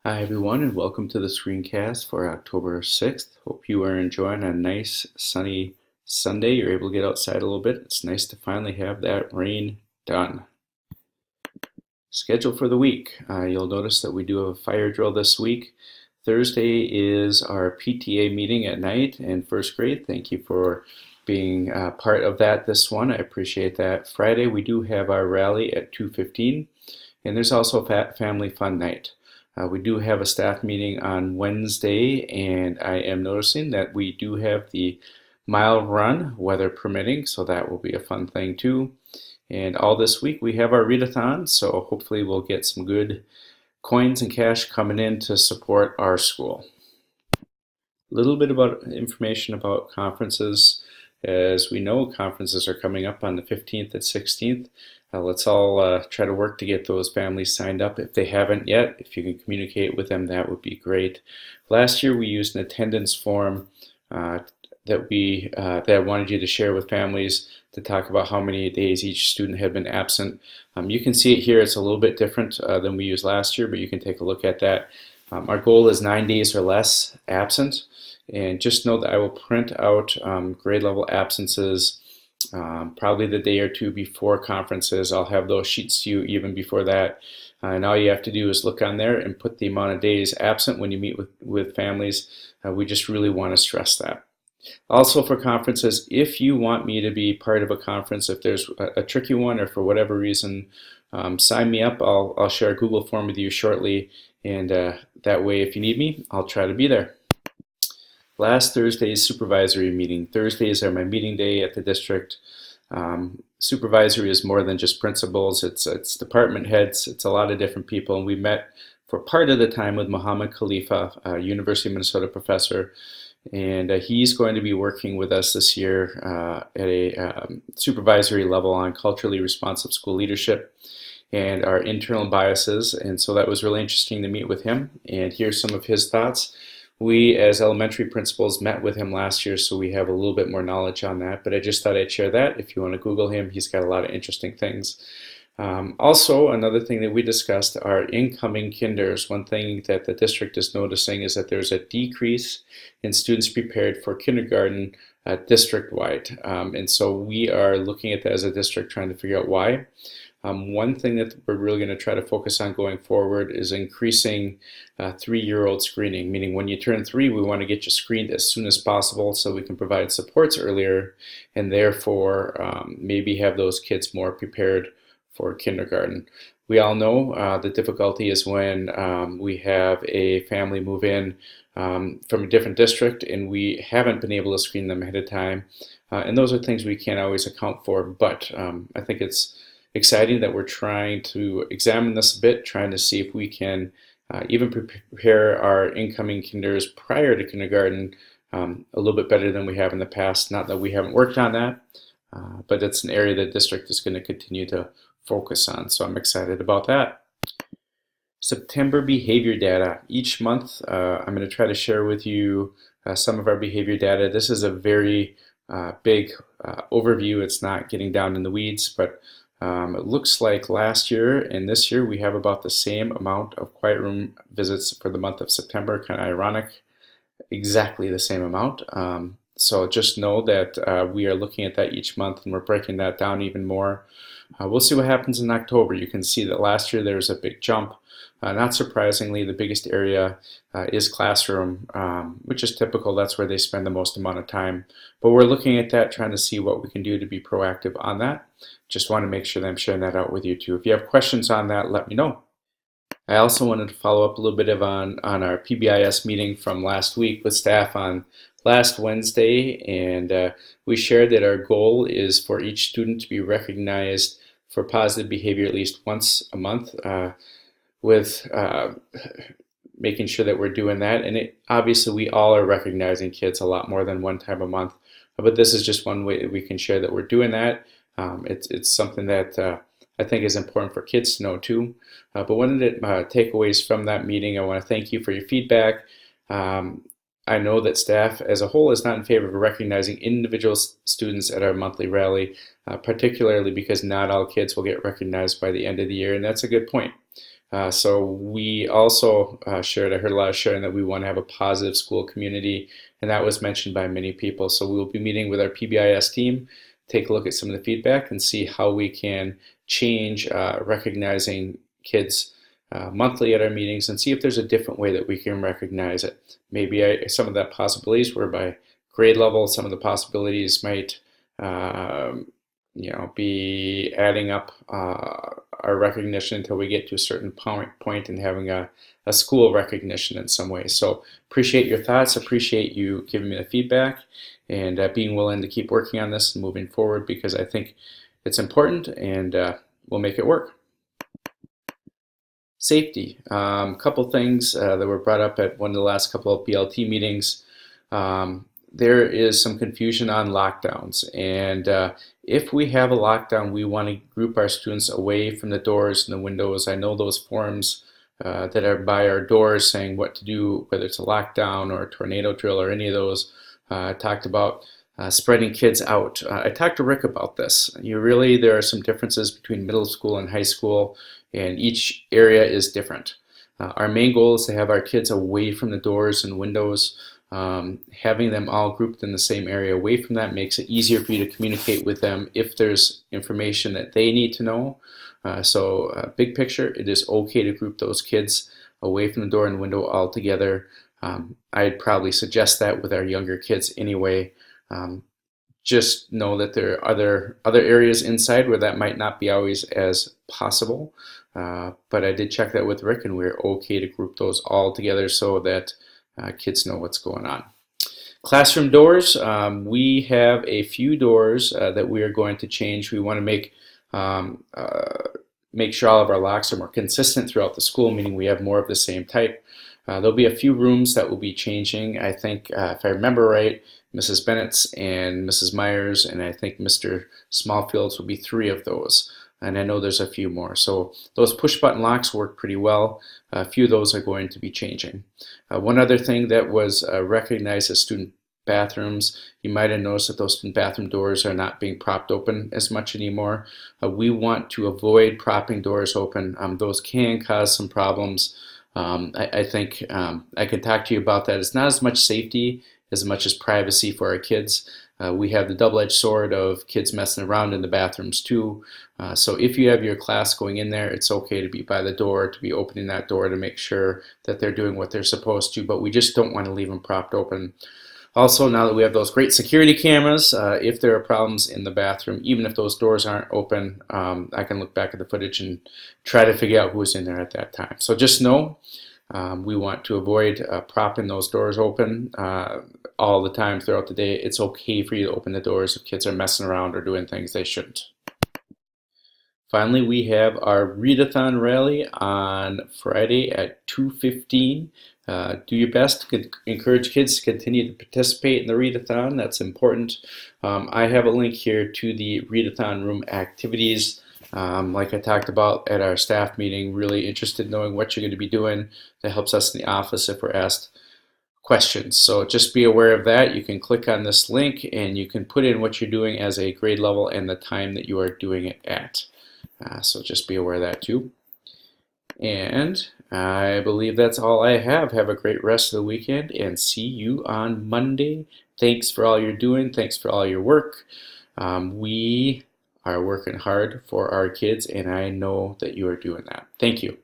Hi, everyone, and welcome to the screencast for October 6th. Hope you are enjoying a nice sunny Sunday. You're able to get outside a little bit. It's nice to finally have that rain done. Schedule for the week. You'll notice that we do have a fire drill this week. Thursday is our PTA meeting at night in first grade. Thank you for being part of that this one. I appreciate that. Friday, we do have our rally at 2:15, and there's also family fun night. We do have a staff meeting on Wednesday, and I am noticing that we do have the mile run, weather permitting, so that will be a fun thing too. And all this week we have our readathon, so hopefully we'll get some good coins and cash coming in to support our school. A little bit about information about conferences. As we know, conferences are coming up on the 15th and 16th. Let's all try to work to get those families signed up. If they haven't yet, if you can communicate with them, that would be great. Last year we used an attendance form that I wanted you to share with families to talk about how many days each student had been absent. You can see it here. It's a little bit different than we used last year, but you can take a look at that. Our goal is 9 days or less absent. And just know that I will print out grade level absences probably the day or two before conferences. I'll have those sheets to you even before that. And all you have to do is look on there and put the amount of days absent when you meet with families. We just really want to stress that. Also for conferences, if you want me to be part of a conference, if there's a tricky one or for whatever reason, sign me up. I'll share a Google form with you shortly, and that way if you need me, I'll try to be there. Last Thursday's supervisory meeting. Thursdays are my meeting day at the district. Supervisory is more than just principals. It's department heads. It's a lot of different people. And we met for part of the time with Muhammad Khalifa, a University of Minnesota professor. And he's going to be working with us this year at a supervisory level on culturally responsive school leadership and our internal biases. And so that was really interesting to meet with him and hear some of his thoughts. We, as elementary principals, met with him last year, so we have a little bit more knowledge on that. But I just thought I'd share that. If you want to Google him, he's got a lot of interesting things. Also, another thing that we discussed are incoming kinders. One thing that the district is noticing is that there's a decrease in students prepared for kindergarten district-wide. And so we are looking at that as a district, trying to figure out why. One thing that we're really going to try to focus on going forward is increasing 3-year-old screening, meaning when you turn 3, we want to get you screened as soon as possible so we can provide supports earlier and therefore maybe have those kids more prepared for kindergarten. We all know the difficulty is when we have a family move in from a different district and we haven't been able to screen them ahead of time. And those are things we can't always account for, but I think it's exciting that we're trying to examine this a bit, trying to see if we can even prepare our incoming kinders prior to kindergarten a little bit better than we have in the past. Not that we haven't worked on that, but it's an area the district is going to continue to focus on. So I'm excited about that. September behavior data. Each month I'm going to try to share with you some of our behavior data. This is a very big overview. It's not getting down in the weeds, but it looks like last year and this year we have about the same amount of quiet room visits for the month of September. Kind of ironic, exactly the same amount. So just know that we are looking at that each month and we're breaking that down even more. We'll see what happens in October. You can see that last year there was a big jump. Not surprisingly, the biggest area is classroom, which is typical. That's where they spend the most amount of time. But we're looking at that, trying to see what we can do to be proactive on that. Just want to make sure that I'm sharing that out with you too. If you have questions on that, let me know. I also wanted to follow up a little bit on our PBIS meeting from last week with staff on last Wednesday, and we shared that our goal is for each student to be recognized for positive behavior at least once a month, with making sure that we're doing that. And obviously we all are recognizing kids a lot more than one time a month, but this is just one way that we can share that we're doing that. It's something that I think is important for kids to know too. But one of the takeaways from that meeting, I want to thank you for your feedback. I know that staff as a whole is not in favor of recognizing individual students at our monthly rally, particularly because not all kids will get recognized by the end of the year, and that's a good point. So we also shared, I heard a lot of sharing that we want to have a positive school community, and that was mentioned by many people. So we will be meeting with our PBIS team, take a look at some of the feedback and see how we can change recognizing kids monthly at our meetings and see if there's a different way that we can recognize it. Maybe some of that possibilities were by grade level, some of the possibilities might be adding up our recognition until we get to a certain point and having a school recognition in some way. So appreciate your thoughts, appreciate you giving me the feedback and being willing to keep working on this and moving forward because I think it's important and we'll make it work. Safety. Couple things that were brought up at one of the last couple of PLT meetings. There is some confusion on lockdowns, and if we have a lockdown, we want to group our students away from the doors and the windows. I know those forms that are by our doors saying what to do, whether it's a lockdown or a tornado drill or any of those, talked about spreading kids out. I talked to Rick about this. There are some differences between middle school and high school, and each area is different. Our main goal is to have our kids away from the doors and windows. Having them all grouped in the same area away from that makes it easier for you to communicate with them if there's information that they need to know. Big picture, it is okay to group those kids away from the door and window altogether. I'd probably suggest that with our younger kids anyway. Just know that there are other areas inside where that might not be always as possible. But I did check that with Rick and we're okay to group those all together so that kids know what's going on. Classroom doors, we have a few doors that we are going to change. We want to make sure all of our locks are more consistent throughout the school, meaning we have more of the same type. There'll be a few rooms that will be changing. I think, if I remember right, Mrs. Bennett's and Mrs. Myers, and I think Mr. Smallfield's will be 3 of those. And I know there's a few more. So those push button locks work pretty well. A few of those are going to be changing. One other thing that was recognized as student bathrooms, you might have noticed that those student bathroom doors are not being propped open as much anymore. We want to avoid propping doors open. Those can cause some problems. I think I can talk to you about that. It's not as much safety as much as privacy for our kids. We have the double-edged sword of kids messing around in the bathrooms too. So if you have your class going in there, it's okay to be by the door, to be opening that door to make sure that they're doing what they're supposed to, but we just don't want to leave them propped open. Also, now that we have those great security cameras, if there are problems in the bathroom, even if those doors aren't open, I can look back at the footage and try to figure out who was in there at that time. So just know we want to avoid propping those doors open all the time throughout the day. It's okay for you to open the doors if kids are messing around or doing things they shouldn't. Finally, we have our readathon rally on Friday at 2:15. Do your best to encourage kids to continue to participate in the readathon. That's important. I have a link here to the readathon room activities. Like I talked about at our staff meeting, really interested in knowing what you're going to be doing. That helps us in the office if we're asked questions. So just be aware of that. You can click on this link and you can put in what you're doing as a grade level and the time that you are doing it at. So just be aware of that too. And I believe that's all I have. Have a great rest of the weekend and see you on Monday. Thanks for all you're doing. Thanks for all your work. We are working hard for our kids, and I know that you are doing that. Thank you.